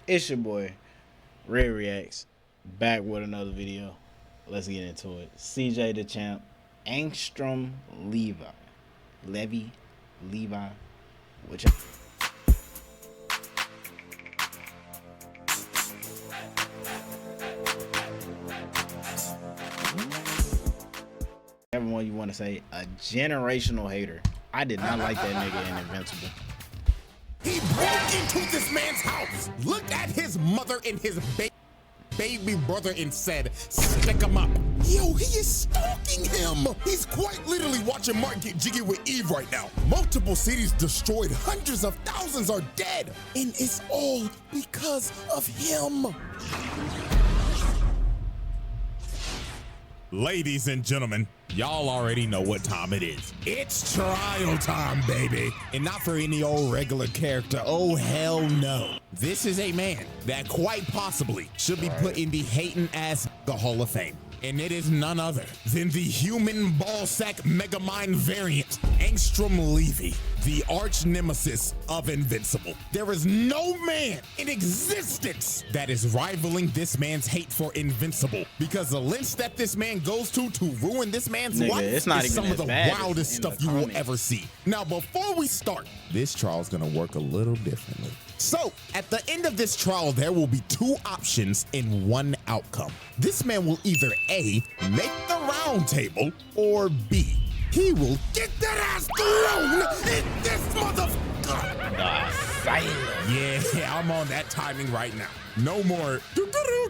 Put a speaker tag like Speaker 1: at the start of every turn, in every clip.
Speaker 1: It's your boy, Red Reacts, back with another video. Let's get into it. CJ the Champ, Angstrom Levi, which everyone you want to say a generational hater. I did not like that nigga in Invincible.
Speaker 2: He broke into this man's house, looked at his mother and his baby brother and said, stick him up. Yo, he is stalking him. He's quite literally watching Mark get jiggy with Eve right now. Multiple cities destroyed, hundreds of thousands are dead. And it's all because of him. Ladies and gentlemen, y'all already know what time it is. It's trial time, baby. And not for any old regular character. Oh, hell no. This is a man that quite possibly should be put in the hating ass Hall of Fame. And it is none other than the human ballsack megamind variant, Angstrom Levi, the arch nemesis of Invincible. There is no man in existence that is rivaling this man's hate for Invincible, because the lengths that this man goes to ruin this man's life
Speaker 1: it's not
Speaker 2: is
Speaker 1: even
Speaker 2: some of the
Speaker 1: bad
Speaker 2: wildest stuff you will ever see. Now, before we start, this trial is gonna work a little differently. So, at the end of this trial, there will be two options and one outcome. This man will either A, make the round table, or B, he will get that ass thrown in this motherfucker. Yeah, I'm on that timing right now. No more,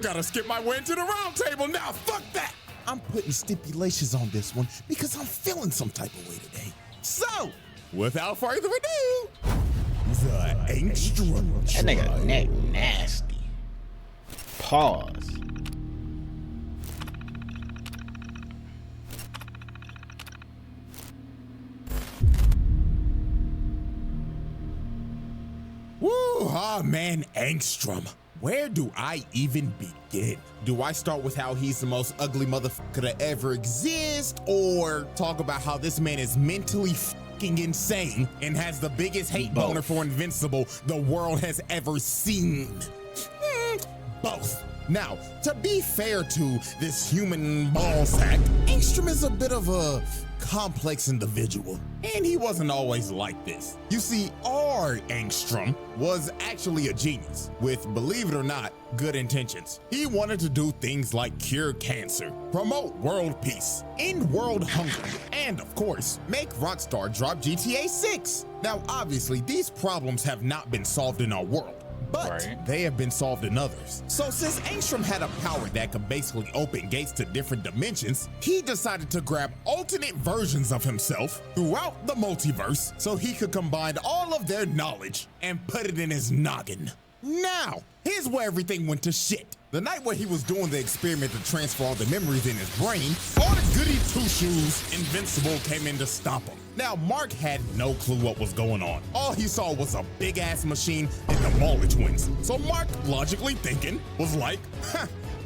Speaker 2: gotta skip my way into the round table now, fuck that. I'm putting stipulations on this one because I'm feeling some type of way today. So, without further ado, the Angstrom
Speaker 1: That nigga neck nasty. Pause.
Speaker 2: Woo, ah man, Angstrom. Where do I even begin? Do I start with how he's the most ugly motherfucker to ever exist, or talk about how this man is mentally fucking insane and has the biggest hate boner for Invincible the world has ever seen? Both. Now, to be fair to this human ballsack, Angstrom is a bit of a complex individual, and he wasn't always like this. You see, our Angstrom was actually a genius with, believe it or not, good intentions. He wanted to do things like cure cancer, promote world peace, end world hunger, and of course, make Rockstar drop GTA 6. Now, obviously, these problems have not been solved in our world, but they have been solved in others. So since Angstrom had a power that could basically open gates to different dimensions, he decided to grab alternate versions of himself throughout the multiverse so he could combine all of their knowledge and put it in his noggin. Now, here's where everything went to shit. The night where he was doing the experiment to transfer all the memories in his brain, all the goody two-shoes Invincible came in to stop him. Now, Mark had no clue what was going on. All he saw was a big-ass machine and the Mauler twins. So Mark, logically thinking, was like,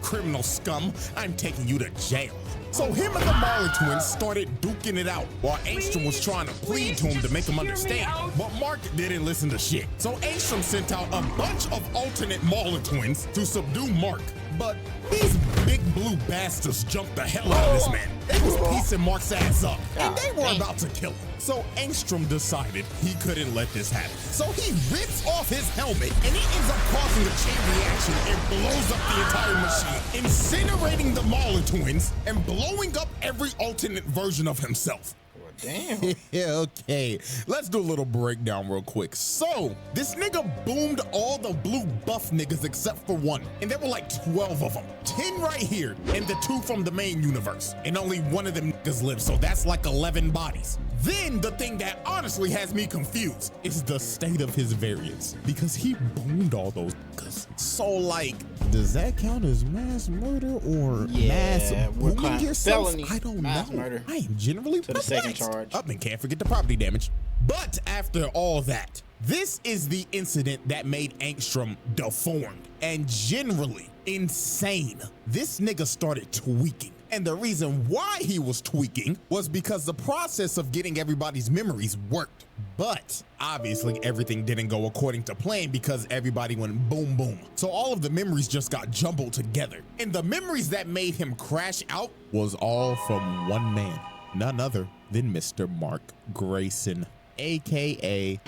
Speaker 2: criminal scum, I'm taking you to jail. So him and the Mauler twins started duking it out while Angstrom was trying to plead to him to make him understand. But Mark didn't listen to shit. So Angstrom sent out a bunch of alternate Mauler twins to subdue Mark. But these big blue bastards jumped the hell out of this man. They was piecing Mark's ass up, and they were about to kill him. So Angstrom decided he couldn't let this happen. So he rips off his helmet, and it ends up causing a chain reaction and blows up the entire machine, incinerating the Mauler twins and blowing up every alternate version of himself.
Speaker 1: Damn.
Speaker 2: Yeah, okay. Let's do a little breakdown real quick. So, this nigga boomed all the blue buff niggas except for one. And there were like 12 of them. 10 right here, and the 2 from the main universe. And only one of them niggas lives, so that's like 11 bodies. Then, the thing that honestly has me confused is the state of his variants. Because he boomed all those niggas. So, like, does that count as mass murder or mass booming yourself?
Speaker 1: Felony,
Speaker 2: I don't
Speaker 1: mass
Speaker 2: know.
Speaker 1: Murder
Speaker 2: I am generally
Speaker 1: to the second charge.
Speaker 2: Up and can't forget the property damage. But after all that, this is the incident that made Angstrom deformed and generally insane. This nigga started tweaking. And the reason why he was tweaking was because the process of getting everybody's memories worked. But obviously everything didn't go according to plan because everybody went boom, boom. So all of the memories just got jumbled together. And the memories that made him crash out was all from one man, none other than Mr. Mark Grayson, AKA.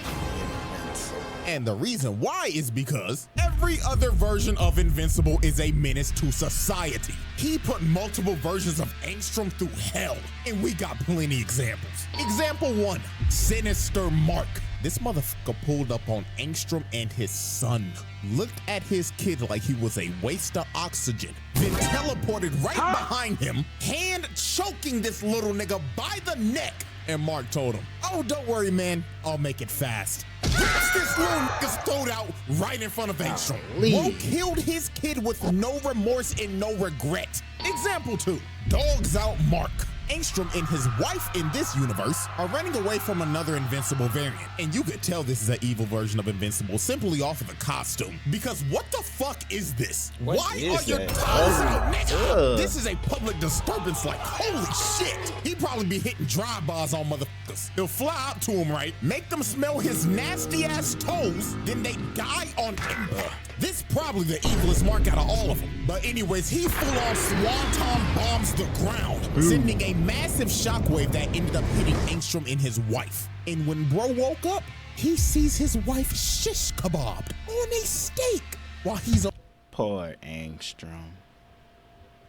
Speaker 2: And the reason why is because every other version of Invincible is a menace to society. He put multiple versions of Angstrom through hell, and we got plenty examples. Example 1, Sinister Mark. This motherfucker pulled up on Angstrom and his son, looked at his kid like he was a waste of oxygen, then teleported right behind him, hand choking this little nigga by the neck. And Mark told him, "Oh, don't worry, man, I'll make it fast." Rips this little nigga's throat out right in front of Angstrom. Bro killed his kid with no remorse and no regret. Example 2, Dogs Out Mark. Angstrom and his wife in this universe are running away from another Invincible variant. And you could tell this is an evil version of Invincible simply off of the costume. Because what the fuck is this? Why are your toes out, nigga? This is a public disturbance, like, holy shit. He probably be hitting drive-bys on motherfuckers. He'll fly up to him, right? Make them smell his nasty ass toes, then they die on impact. This probably the evilest Mark out of all of them. But anyways, he full-on swanton bombs the ground, sending a massive shockwave that ended up hitting Angstrom and his wife. And when bro woke up, he sees his wife shish kebabbed on a steak while he's
Speaker 1: Poor Angstrom.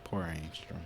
Speaker 1: Poor Angstrom.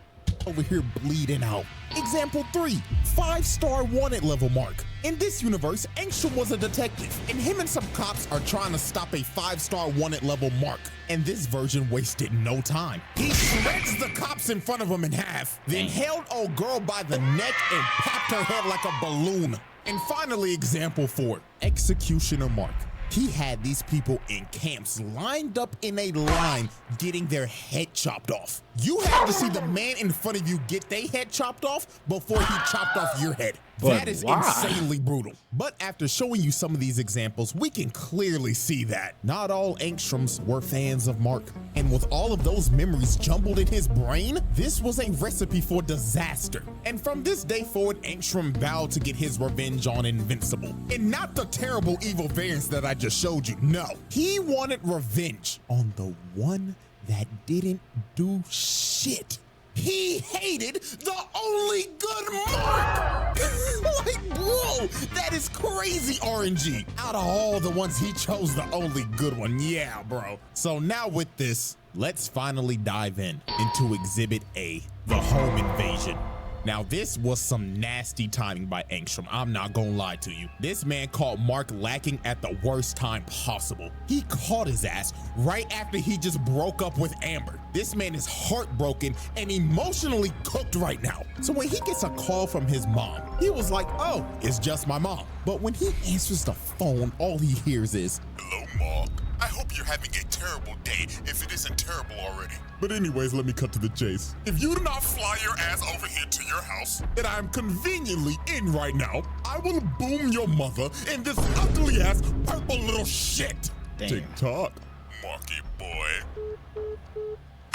Speaker 2: Over here bleeding out. Example 3, 5-star wanted level Mark. In this universe, Angstrom was a detective, and him and some cops are trying to stop a 5-star wanted level Mark. And this version wasted no time. He shreds the cops in front of him in half, then held old girl by the neck and popped her head like a balloon. And finally, example 4, Executioner Mark. He had these people in camps lined up in a line getting their head chopped off. You had to see the man in front of you get their head chopped off before he chopped off your head. That is insanely brutal. But after showing you some of these examples, we can clearly see that not all Angstroms were fans of Mark. And with all of those memories jumbled in his brain, this was a recipe for disaster. And from this day forward, Angstrom vowed to get his revenge on Invincible. And not the terrible evil variants that I just showed you. No, he wanted revenge on the one that didn't do shit. He hated the only good Mark. Like, bro, that is crazy RNG. Out of all the ones, he chose the only good one. Yeah, bro. So now with this, let's finally dive into Exhibit A, the home invasion. Now, this was some nasty timing by Angstrom. I'm not gonna lie to you. This man caught Mark lacking at the worst time possible. He caught his ass right after he just broke up with Amber. This man is heartbroken and emotionally cooked right now. So when he gets a call from his mom, he was like, "Oh, it's just my mom." But when he answers the phone, all he hears is, "Hello, Mark. I hope you're having a terrible day, if it isn't terrible already. But anyways, let me cut to the chase. If you do not fly your ass over here to your house that I am conveniently in right now, I will boom your mother in this ugly ass purple little shit."
Speaker 1: Damn.
Speaker 2: TikTok, Marky boy.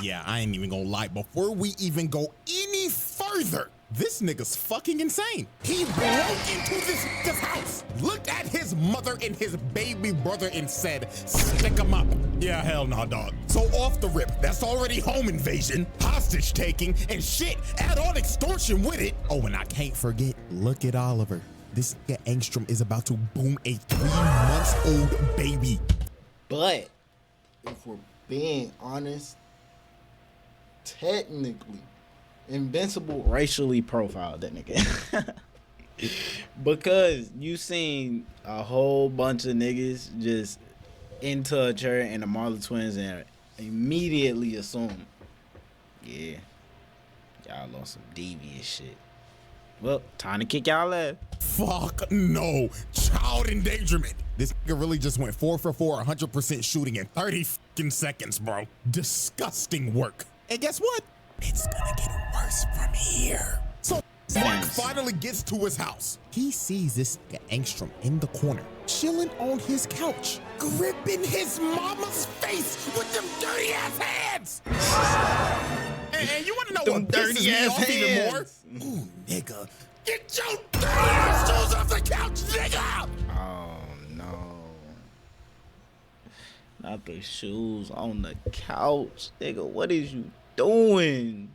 Speaker 2: Yeah, I ain't even gonna lie. Before we even go any further, this nigga's fucking insane. He broke into this nigga's house, looked at his mother and his baby brother and said, "Stick him up." Yeah, hell nah, dog. So off the rip, that's already home invasion, hostage taking, and shit, add on extortion with it. Oh, and I can't forget, look at Oliver. This nigga Angstrom is about to boom a 3-month-old baby.
Speaker 3: But if we're being honest, technically,
Speaker 1: Invincible racially profiled that nigga. Because you seen a whole bunch of niggas just into a chair and the Marley twins and immediately assume, yeah, y'all on some devious shit. Well, time to kick y'all ass.
Speaker 2: Fuck no. Child endangerment. This nigga really just went 4 for 4, 100% shooting in 30 fucking seconds, bro. Disgusting work. And guess what? It's gonna get worse from here. So Mark finally gets to his house. He sees this nigga Angstrom in the corner, chilling on his couch, gripping his mama's face with them dirty ass hands. And you wanna know
Speaker 1: Them
Speaker 2: what pisses
Speaker 1: dirty
Speaker 2: me
Speaker 1: ass
Speaker 2: off even more?
Speaker 1: hands.
Speaker 2: Ooh, nigga. Get your dirty ass shoes off the couch, nigga!
Speaker 1: Oh no. Not the shoes on the couch. Nigga, what is you doing?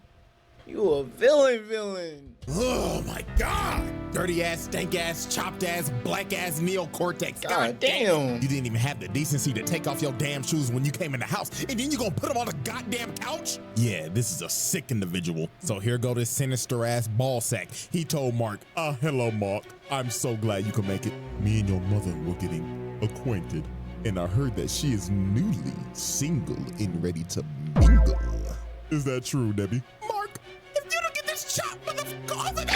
Speaker 1: You a villain.
Speaker 2: Oh my god! Dirty ass, stank ass, chopped ass, black ass neocortex.
Speaker 1: God damn.
Speaker 2: You didn't even have the decency to take off your damn shoes when you came in the house, and then you gonna put them on the goddamn couch? Yeah, this is a sick individual. So here go this sinister ass ball sack. He told Mark, hello Mark. I'm so glad you could make it. Me and your mother were getting acquainted, and I heard that she is newly single and ready to mingle. Is that true, Debbie? Mark, if you don't get this chop motherfucker over there!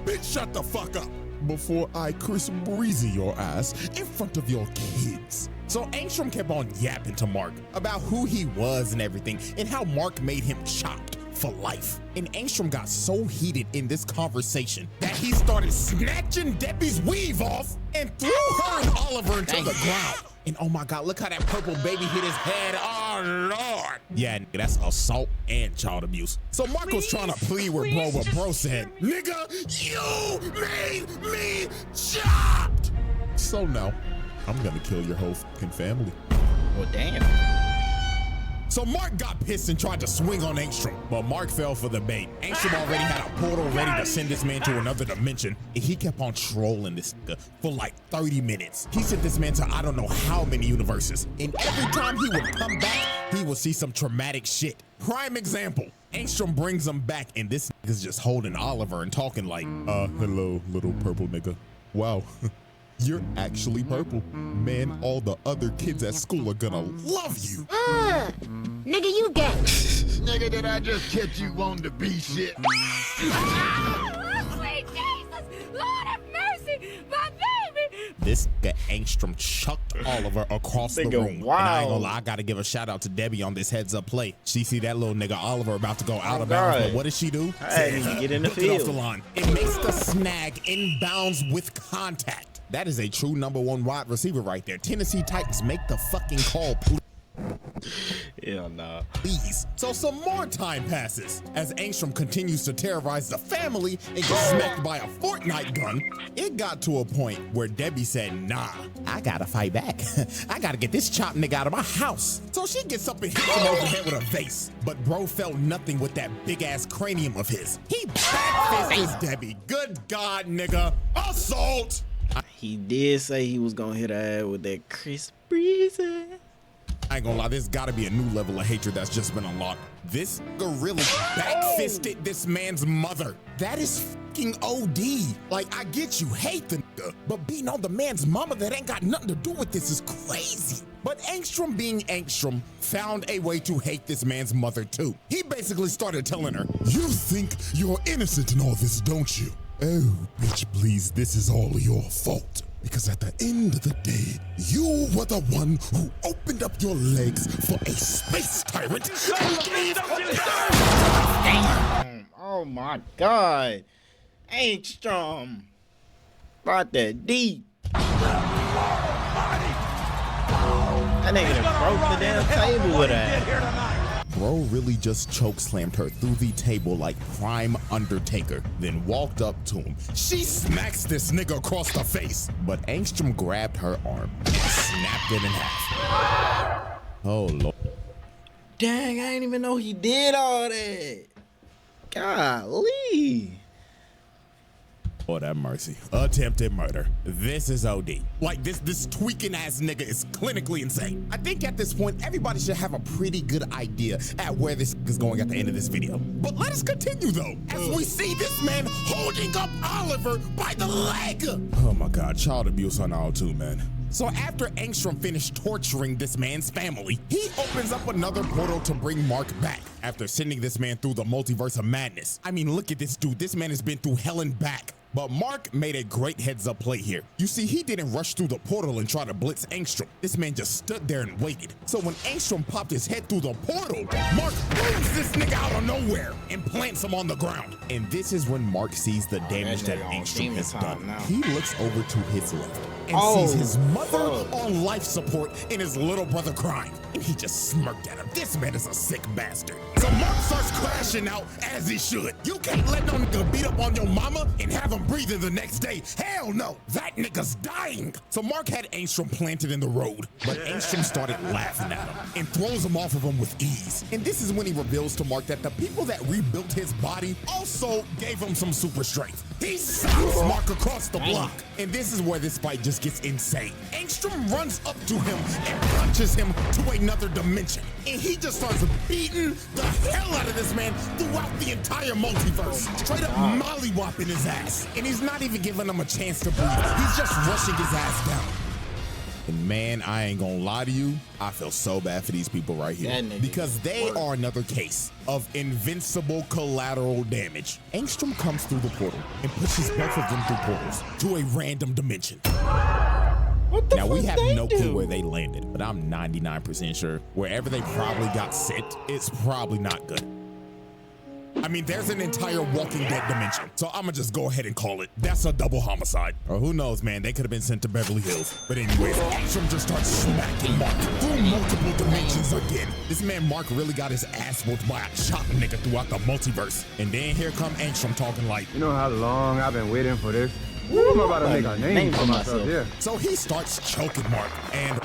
Speaker 2: Bitch, shut the fuck up before I Chris Breezy your ass in front of your kids. So Angstrom kept on yapping to Mark about who he was and everything, and how Mark made him chopped for life. And Angstrom got so heated in this conversation that he started snatching Debbie's weave off and threw her and Oliver into the ground. And oh my god, look how that purple baby hit his head. Oh lord. Yeah, that's assault and child abuse. So Mark was trying to plead with bro, but bro said, nigga, you made me chopped. So no, I'm gonna kill your whole fucking family.
Speaker 1: Well, damn.
Speaker 2: So Mark got pissed and tried to swing on Angstrom, but Mark fell for the bait. Angstrom already had a portal ready to send this man to another dimension, and he kept on trolling this nigga for like 30 minutes. He sent this man to I don't know how many universes, and every time he would come back, he would see some traumatic shit. Prime example, Angstrom brings him back, and this nigga's just holding Oliver and talking like, hello, little purple nigga. Wow. You're actually purple. Man, all the other kids at school are gonna love you.
Speaker 4: Nigga, you gay.
Speaker 5: Nigga, did I just catch you wanting to be shit?
Speaker 4: Sweet Jesus! Lord have mercy! My baby!
Speaker 2: This guy Angstrom chucked Oliver across the room.
Speaker 1: Wow.
Speaker 2: And I ain't gonna lie, I gotta give a shout out to Debbie on this heads up play. She see that little nigga Oliver about to go out of bounds, but what does she do?
Speaker 1: Hey, get in the
Speaker 2: Hook it off
Speaker 1: field.
Speaker 2: the line. It makes the snag inbounds with contact. That is a true #1 wide receiver right there. Tennessee Titans, make the fucking call, please.
Speaker 1: Hell nah.
Speaker 2: Please. So some more time passes as Angstrom continues to terrorize the family and gets smacked by a Fortnite gun. It got to a point where Debbie said, nah, I gotta fight back. I gotta get this chopped nigga out of my house. So she gets up and hits him over the head with a vase. But bro felt nothing with that big ass cranium of his. He backfists Debbie. Good God, nigga. Assault!
Speaker 1: He did say he was gonna hit her ass with that Chris Breezy.
Speaker 2: I ain't gonna lie, there's gotta be a new level of hatred that's just been unlocked. This gorilla backfisted this man's mother. That is fucking OD. Like, I get you hate the nigga, but beating on the man's mama that ain't got nothing to do with this is crazy. But Angstrom being Angstrom found a way to hate this man's mother too. He basically started telling her, you think you're innocent in all this, don't you? Oh, bitch, please, this is all your fault. Because at the end of the day, you were the one who opened up your legs for a space tyrant.
Speaker 1: Damn. Oh my God. Angstrom. Brought that deep. That nigga done broke the damn table with that.
Speaker 2: Bro really just chokeslammed her through the table like prime Undertaker, then walked up to him. She smacks this nigga across the face, but Angstrom grabbed her arm and snapped it in half. Oh, Lord.
Speaker 1: Dang, I didn't even know he did all that. Golly.
Speaker 2: Lord have mercy. Attempted murder. This is OD. Like, this tweaking ass nigga is clinically insane. I think at this point, everybody should have a pretty good idea at where this is going at the end of this video. But let us continue though, as we see this man holding up Oliver by the leg. Oh my God, child abuse on all too, man. So after Angstrom finished torturing this man's family, he opens up another portal to bring Mark back after sending this man through the multiverse of madness. I mean, look at this dude. This man has been through hell and back. But Mark made a great heads up play here. You see, he didn't rush through the portal and try to blitz Angstrom. This man just stood there and waited. So when Angstrom popped his head through the portal, Mark moves this nigga out of nowhere and plants him on the ground. And this is when Mark sees the damage that Angstrom has done. He looks over to his left and sees his mother on life support and his little brother crying. And he just smirked at him. This man is a sick bastard. So Mark starts crashing out as he should. You can't let no nigga beat up on your mama and have him breathing the next day. Hell no, that nigga's dying. So Mark had Angstrom planted in the road, but Angstrom started laughing at him and throws him off of him with ease. And this is when he reveals to Mark that the people that rebuilt his body also gave him some super strength. He slaps Mark across the block. And this is where this fight just gets insane. Angstrom runs up to him and punches him to another dimension. And he just starts beating the hell out of this man throughout the entire multiverse. Straight up mollywopping his ass. And he's not even giving him a chance to breathe. He's just rushing his ass down. And man, I ain't gonna lie to you, I feel so bad for these people right here. Because they are another case of invincible collateral damage. Angstrom comes through the portal and pushes both of them through portals to a random dimension. Now, we have no clue where they landed, but I'm 99% sure wherever they probably got sent, it's probably not good. I mean, there's an entire Walking Dead dimension, so I'ma just go ahead and call it. That's a double homicide. Or who knows, man, they could have been sent to Beverly Hills. But anyways, Angstrom just starts smacking Mark through multiple dimensions again. This man Mark really got his ass whooped by a chop nigga throughout the multiverse. And then here come Angstrom talking like,
Speaker 6: you know how long I've been waiting for this? I'm about to make a name for myself, yeah.
Speaker 2: So he starts choking Mark, and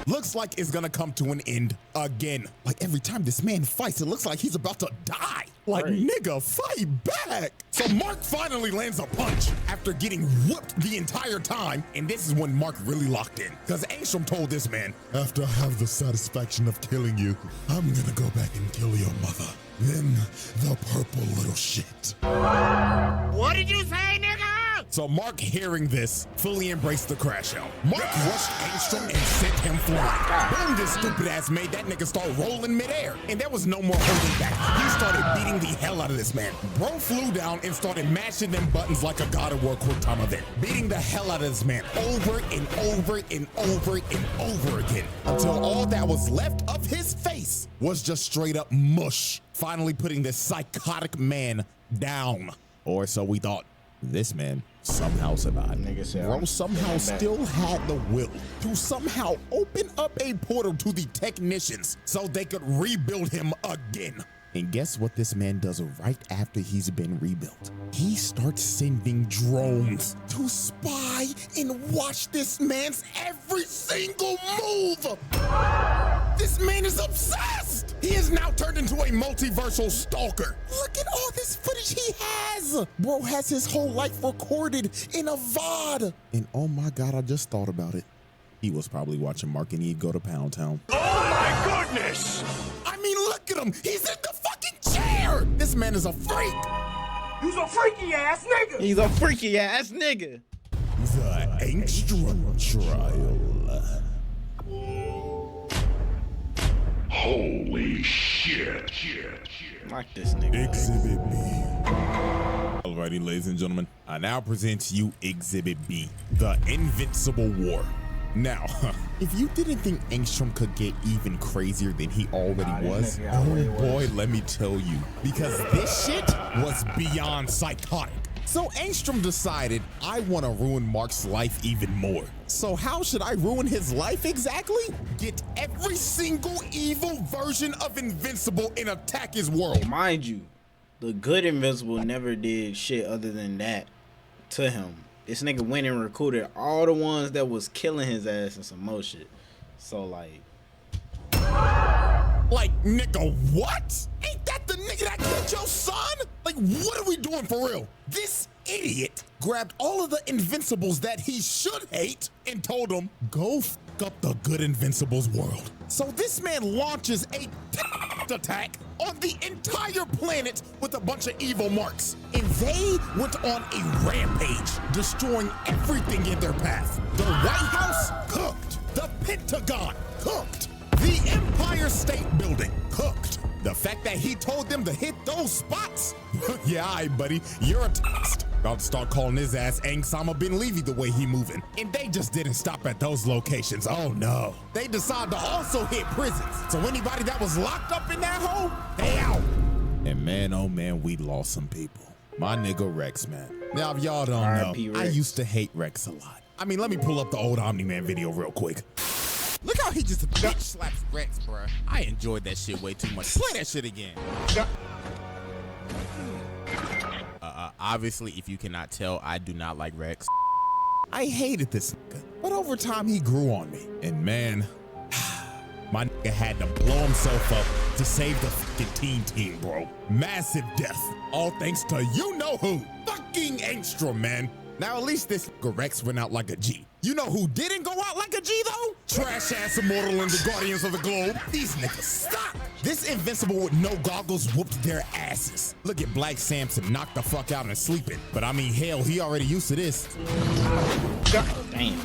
Speaker 2: looks like it's gonna come to an end again. Like every time this man fights, it looks like he's about to die. Like, nigga, fight back. So Mark finally lands a punch after getting whooped the entire time. And this is when Mark really locked in. Because Angstrom told this man, after I have the satisfaction of killing you, I'm gonna go back and kill your mother. Then the purple little shit.
Speaker 5: What did you say, nigga?
Speaker 2: So Mark, hearing this, fully embraced the crash out. Mark rushed Angstrom and sent him flying. Boom, this stupid ass made that nigga start rolling midair. And there was no more holding back. He started beating the hell out of this man. Bro flew down and started mashing them buttons like a God of War quick time event. Beating the hell out of this man over and over and over and over again. Until all that was left of his face was just straight up mush. Finally putting this psychotic man down. Or so we thought. This man somehow survived. Bro somehow still had the will to somehow open up a portal to the technicians so they could rebuild him again. And guess what this man does right after he's been rebuilt? He starts sending drones to spy and watch this man's every single move. This man is obsessed. He is now turned into a multiversal stalker. Look at all this footage he has. Bro has his whole life recorded in a VOD. And oh my God, I just thought about it. He was probably watching Mark and Eve go to Pound Town.
Speaker 5: Oh my goodness!
Speaker 2: I mean, look at him. He's in the fucking chair. This man is a freak.
Speaker 6: You's a freaky ass nigga.
Speaker 1: He's a freaky ass nigga.
Speaker 2: The Angstrom trial.
Speaker 5: Holy shit.
Speaker 1: Like this nigga.
Speaker 2: Exhibit B. Alrighty, ladies and gentlemen, I now present to you Exhibit B, the Invincible War. Now, if you didn't think Angstrom could get even crazier than he already was, oh boy, let me tell you, because this shit was beyond psychotic. So Angstrom decided, I want to ruin Mark's life even more. So how should I ruin his life exactly? Get every single evil version of Invincible and attack his world.
Speaker 1: Mind you, the good Invincible never did shit other than that to him. This nigga went and recruited all the ones that was killing his ass and some more shit. So like,
Speaker 2: nigga, what? Ain't that the nigga that killed your son? Like, what are we doing for real? This idiot grabbed all of the Invincibles that he should hate and told them, go f up the good Invincibles world. So this man launches a attack on the entire planet with a bunch of evil marks. And they went on a rampage, destroying everything in their path. The White House, cooked. The Pentagon, cooked. The Empire State Building, cooked. The fact that he told them to hit those spots? Yeah, all right, buddy, you're a toast. About to start calling his ass Angstrom bin Levy the way he moving. And they just didn't stop at those locations, oh no. They decided to also hit prisons. So anybody that was locked up in that hole, they out. And man, oh man, we lost some people. My nigga Rex, man. Now, if y'all don't know, I used to hate Rex a lot. I mean, let me pull up the old Omni-Man video real quick. Look how he just bitch slaps Rex, bruh. I enjoyed that shit way too much. Play that shit again. Obviously, if you cannot tell, I do not like Rex. I hated this nigga, but over time he grew on me. And man, my nigga had to blow himself up to save the fucking team, bro. Massive death, all thanks to you know who, fucking Angstrom, man. Now at least this nigga Rex went out like a G. You know who didn't go out like a G though? Trash ass Immortal and the Guardians of the Globe. These niggas stop. This Invincible with no goggles whooped their asses. Look at Black Samson knocked the fuck out and sleeping. But I mean, hell, he already used to this.
Speaker 1: Damn.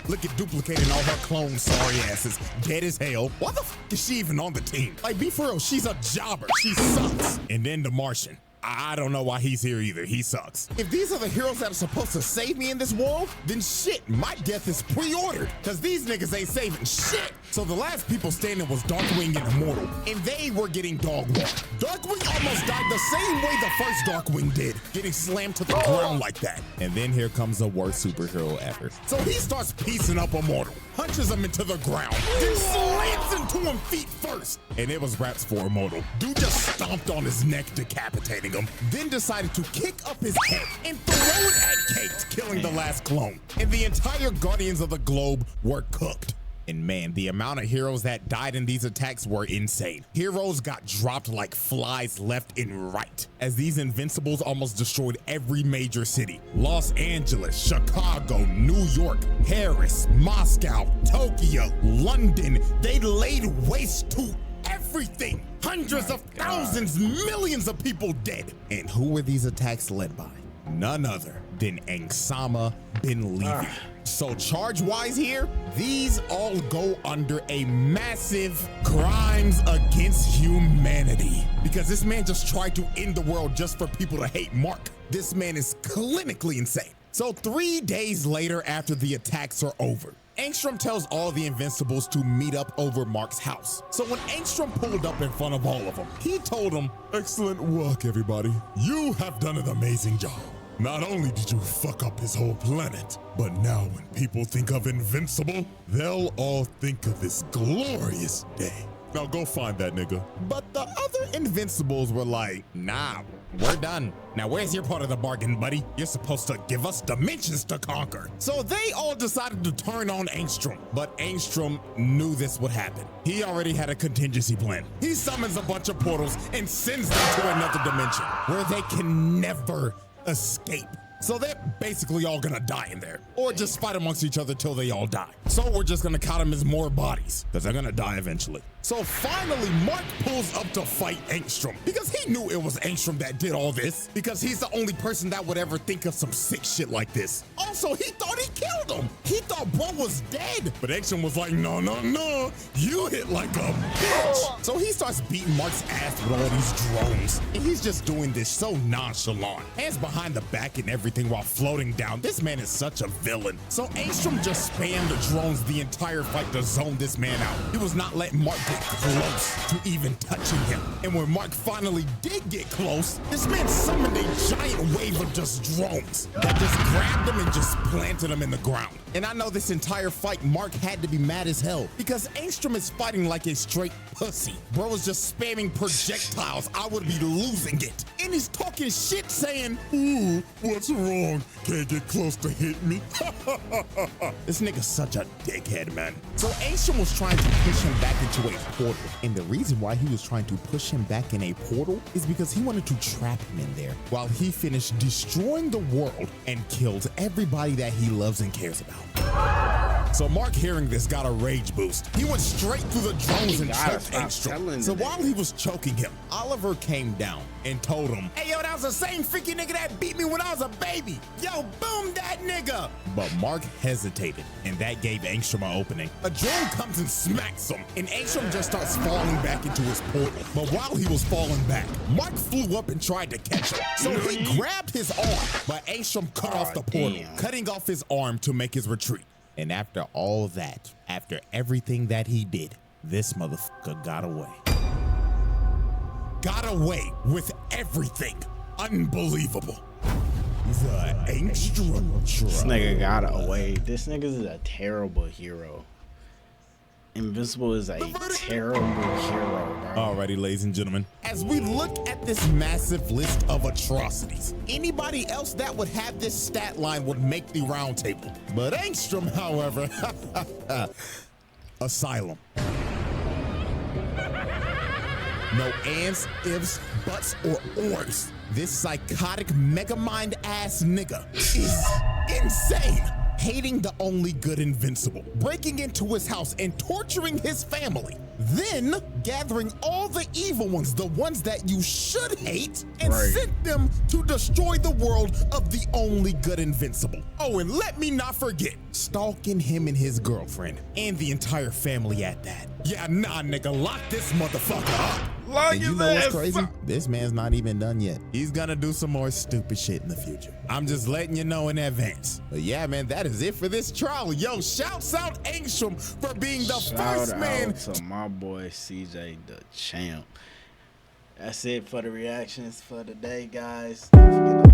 Speaker 2: Look at duplicating all her clones, sorry asses, dead as hell. Why the fuck is she even on the team? Like, be for real, she's a jobber. She sucks. And then the Martian. I don't know why he's here either. He sucks. If these are the heroes that are supposed to save me in this world, then shit, my death is pre-ordered. Cause these niggas ain't saving shit. So the last people standing was Darkwing and Immortal, and they were getting dog walked. Darkwing almost died the same way the first Darkwing did, getting slammed to the ground like that. And then here comes the worst superhero ever. So he starts piecing up Immortal, punches him into the ground, then slams into him feet first. And it was raps for Immortal. Dude just stomped on his neck, decapitating him, then decided to kick up his head and throw it at Kate, killing the last clone. And the entire Guardians of the Globe were cooked. And man, the amount of heroes that died in these attacks were insane. Heroes got dropped like flies left and right, as these Invincibles almost destroyed every major city. Los Angeles, Chicago, New York, Paris, Moscow, Tokyo, London. They laid waste to everything. Hundreds of thousands, millions of people dead. And who were these attacks led by? None other than Angstrom bin Levi. So charge-wise here, these all go under a massive crimes against humanity. Because this man just tried to end the world just for people to hate Mark. This man is clinically insane. So 3 days later after the attacks are over, Angstrom tells all the Invincibles to meet up over Mark's house. So when Angstrom pulled up in front of all of them, he told them, "Excellent work, everybody. You have done an amazing job. Not only did you fuck up his whole planet, but now when people think of Invincible, they'll all think of this glorious day. Now go find that nigga." But the other Invincibles were like, "Nah, we're done. Now where's your part of the bargain, buddy? You're supposed to give us dimensions to conquer." So they all decided to turn on Angstrom, but Angstrom knew this would happen. He already had a contingency plan. He summons a bunch of portals and sends them to another dimension where they can never escape. So they're basically all gonna die in there, or just fight amongst each other till they all die. So we're just gonna count them as more bodies, because they're gonna die eventually. So finally, Mark pulls up to fight Angstrom, because he knew it was Angstrom that did all this, because he's the only person that would ever think of some sick shit like this. Also, he thought he killed him. He thought bro was dead, but Angstrom was like, "No, no, no, you hit like a bitch." So he starts beating Mark's ass with all these drones, and he's just doing this so nonchalant, hands behind the back and everything while floating down. This man is such a villain. So Angstrom just spammed the drones the entire fight to zone this man out. He was not letting Mark get close to even touching him. And when Mark finally did get close, this man summoned a giant wave of just drones that just grabbed him and just planted him in the ground. And I know this entire fight, Mark had to be mad as hell, because Angstrom is fighting like a straight pussy. Bro was just spamming projectiles. I would be losing it. And he's talking shit saying, "Ooh, what's wrong? Can't get close to hit me." This nigga's such a dickhead, man. So Angstrom was trying to push him back into a portal. And the reason why he was trying to push him back in a portal is because he wanted to trap him in there while he finished destroying the world and killed everybody that he loves and cares about. So Mark, hearing this, got a rage boost. He went straight through the drones and choked Angstrom. So while he was choking him, Oliver came down and told him, "Hey, yo, that was the same freaking nigga that beat me when I was a baby. Yo, boom that nigga." But Mark hesitated, and that gave Angstrom an opening. A drone comes and smacks him, and Angstrom just starts falling back into his portal. But while he was falling back, Mark flew up and tried to catch him. So he grabbed his arm, but Angstrom cut off the portal, cutting off his arm to make his retreat. And after all that, after everything that he did, this motherfucker got away. Got away with everything. Unbelievable. The Angstrom
Speaker 1: This
Speaker 2: truck.
Speaker 1: nigga got away. This nigga is a terrible hero. Invincible is a terrible hero, bro.
Speaker 2: Alrighty, ladies and gentlemen, as we look at this massive list of atrocities, anybody else that would have this stat line would make the round table. But Angstrom, however, Asylum. No ands, ifs, buts, or ors. This psychotic megamind ass nigga is insane. Hating the only good Invincible, breaking into his house and torturing his family, then gathering all the evil ones, the ones that you should hate, and sent them to destroy the world of the only good Invincible. Oh, and let me not forget, stalking him and his girlfriend, and the entire family at that. Yeah, nah, nigga, lock this motherfucker up. And you know what's crazy? This man's not even done yet. He's gonna do some more stupid shit in the future. I'm just letting you know in advance. But yeah, man, that is it for this trial. Yo, shouts out Angstrom for being the first man.
Speaker 1: Shout out to my boy CJ the champ. That's it for the reactions for today, guys. Don't forget to